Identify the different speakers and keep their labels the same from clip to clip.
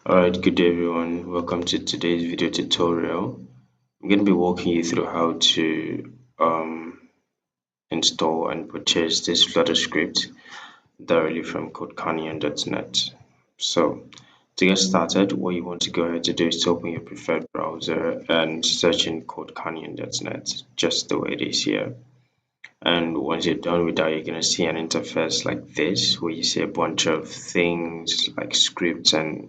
Speaker 1: Alright, good day everyone. Welcome to today's video tutorial. I'm going to be walking you through how to install and purchase this Flutter script directly from codecanyon.net. So, to get started, what you want to go ahead to do is to open your preferred browser and search in codecanyon.net, just the way it is here. And once you're done with that, you're going to see an interface like this, where you see a bunch of things like scripts and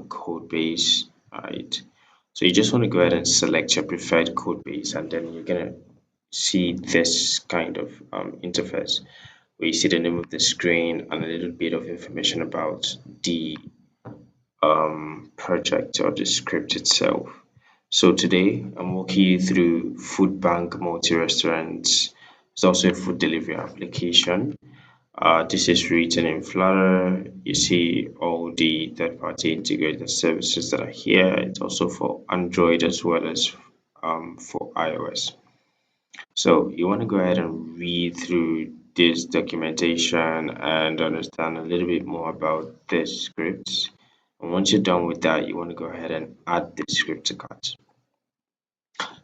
Speaker 1: code base, right? So you just want to go ahead and select your preferred code base, and then you're gonna see this kind of interface where you see the name of the screen and a little bit of information about the project or the script itself. So today I'm walking you through FoodBank multi-restaurants. It's also a food delivery application. This is written in Flutter. You see all the third-party integrated services that are here. It's also for Android as well as for iOS. So you want to go ahead and read through this documentation and understand a little bit more about this script. And once you're done with that, you want to go ahead and add the script to cart.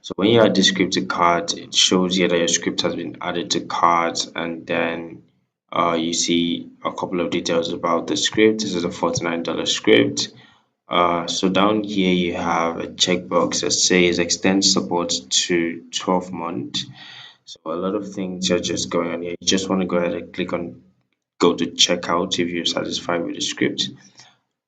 Speaker 1: So when you add the script to cart, it shows you that your script has been added to cart, and then you see a couple of details about the script. This is a $49 script. So down here you have a checkbox that says extend support to 12 months. So a lot of things are just going on here. You just want to go ahead and click on go to checkout if you're satisfied with the script.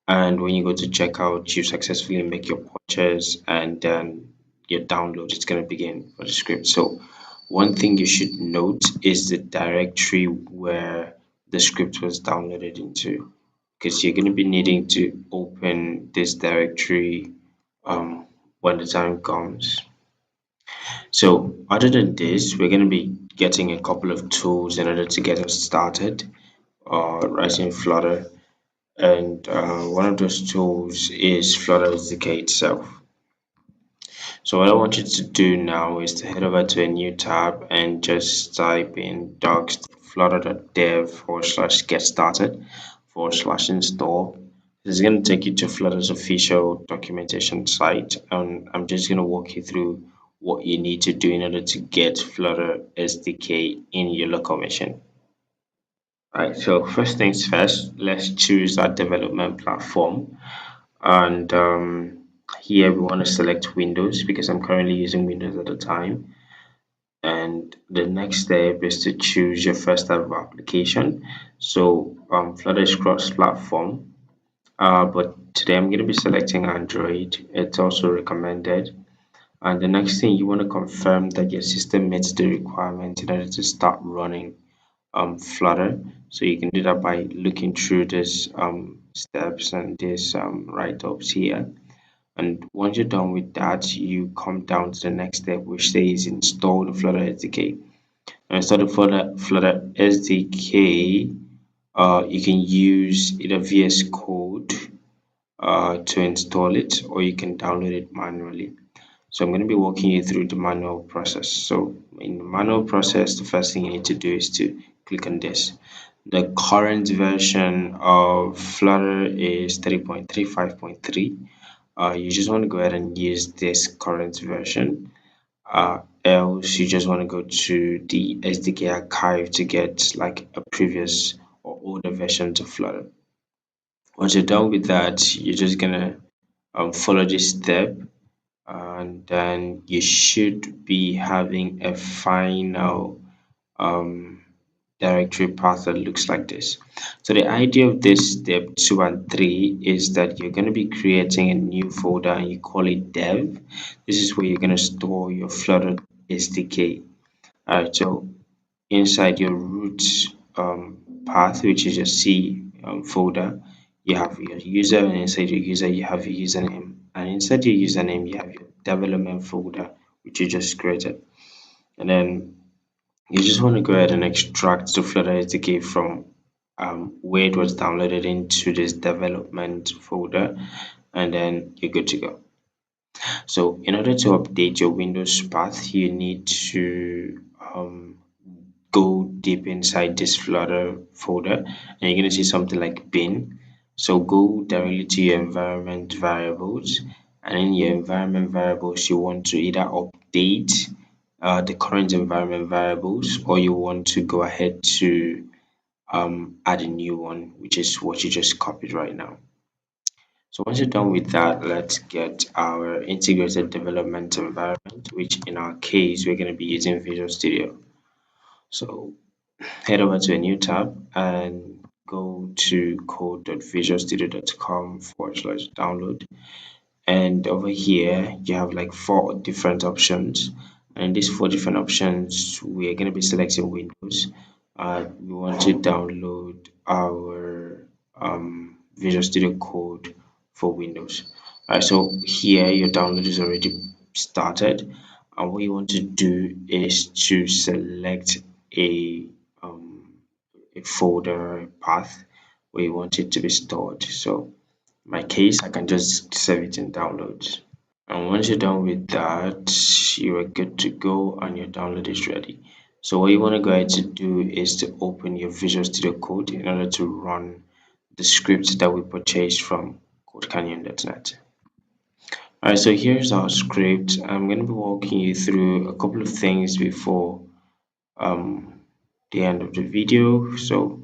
Speaker 1: And when you go to checkout, you successfully make your purchase, and then your download is going to begin for the script. So one thing you should note is the directory where the script was downloaded into, because you're going to be needing to open this directory when the time comes. So other than this, we're going to be getting a couple of tools in order to get us started writing Flutter, and one of those tools is Flutter SDK itself. So what I want you to do now is to head over to a new tab and just type in docs.flutter.dev forward slash get started forward slash install. This is going to take you to Flutter's official documentation site, and I'm just going to walk you through what you need to do in order to get Flutter SDK in your local machine. Right, so first things first, let's choose our development platform. And here we want to select Windows because I'm currently using Windows at the time. And the next step is to choose your first type of application. So Flutter is cross-platform, but today I'm going to be selecting Android. It's also recommended. And the next thing, you want to confirm that your system meets the requirement in order to start running Flutter. So you can do that by looking through these steps and these write-ups here. And once you're done with that, you come down to the next step, which says install the Flutter SDK. Now, install the Flutter SDK. You can use either VS Code to install it, or you can download it manually. So I'm going to be walking you through the manual process. So in the manual process, the first thing you need to do is to click on this. The current version of Flutter is 3.35.3. You just want to go ahead and use this current version. Else you just want to go to the SDK archive to get like a previous or older version of Flutter. Once you're done with that, you're just gonna follow this step, and then you should be having a final um, directory path that looks like this. So the idea of this step 2 and 3 is that you're going to be creating a new folder and you call it dev. This is where you're going to store your Flutter SDK. Alright, so inside your root path, which is your C folder, you have your user, and inside your user you have your username, and inside your username you have your development folder which you just created. And then you just want to go ahead and extract the Flutter SDK from where it was downloaded into this development folder, and then you're good to go. So in order to update your Windows path, you need to go deep inside this Flutter folder, and you're going to see something like bin. So go directly to your environment variables, and in your environment variables, you want to either update the current environment variables, or you want to go ahead to add a new one, which is what you just copied right now. So once you're done with that, let's get our integrated development environment, which in our case, we're going to be using Visual Studio. So head over to a new tab and go to code.visualstudio.com/download. And over here, you have like four different options. And these four different options, we are going to be selecting Windows. We want to download our Visual Studio Code for Windows. So here your download is already started. And what you want to do is to select a um, a folder path where you want it to be stored. So in my case, I can just save it in downloads. And once you're done with that, you are good to go and your download is ready. So what you want to go ahead to do is to open your Visual Studio Code in order to run the script that we purchased from codecanyon.net. Alright, so here's our script. I'm going to be walking you through a couple of things before um, the end of the video. So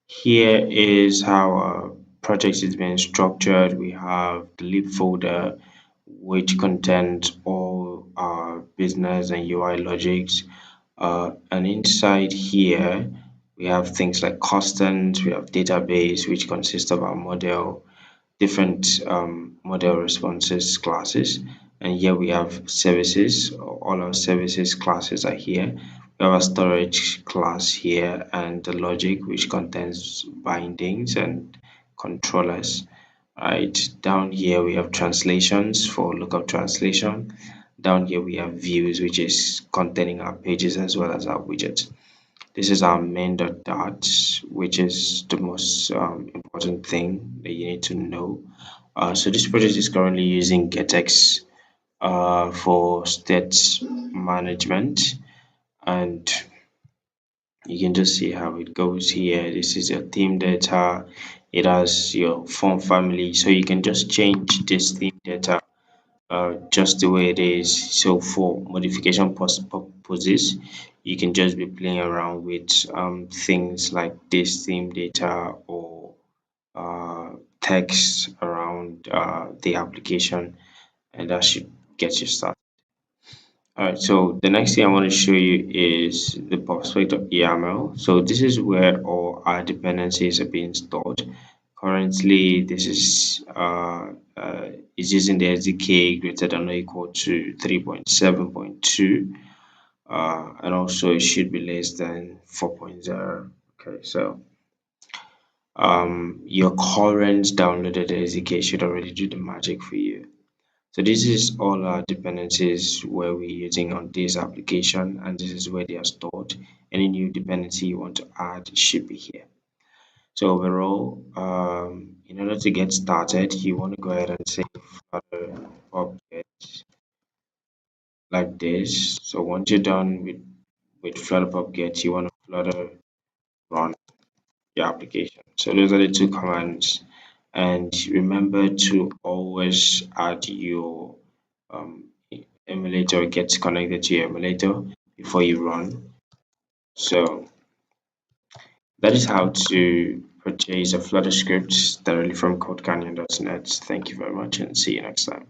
Speaker 1: here is how our project is being structured. We have the lib folder, which contains all our business and UI logics. And inside here, we have things like customs, we have database, which consists of our model, different model responses classes. And here we have services. All our services classes are here. We have a storage class here and the logic, which contains bindings and controllers. Right, down here we have translations for lookup translation. Down here we have views, which is containing our pages as well as our widgets. This is our main dot, which is the most important thing that you need to know. So this project is currently using GetX for state management, and you can just see how it goes here. This is your theme data. It has your font family, so you can just change this theme data just the way it is. So for modification purposes, you can just be playing around with things like this theme data or text around the application, and that should get you started. Alright, so the next thing I want to show you is the prospect of YAML. So this is where all our dependencies are being stored. Currently, this is using the SDK greater than or equal to 3.7.2, and also it should be less than 4.0. Okay, so your current downloaded SDK should already do the magic for you. So this is all our dependencies where we're using on this application, and this is where they are stored. Any new dependency you want to add should be here. So overall, in order to get started, you want to go ahead and say Flutter object like this. So once you're done with Flutter object, you want to Flutter run your application. So those are the two commands. And remember to always add your um, emulator, gets connected to your emulator before you run. So that is how to purchase a Flutter script directly from codecanyon.net. Thank you very much and see you next time.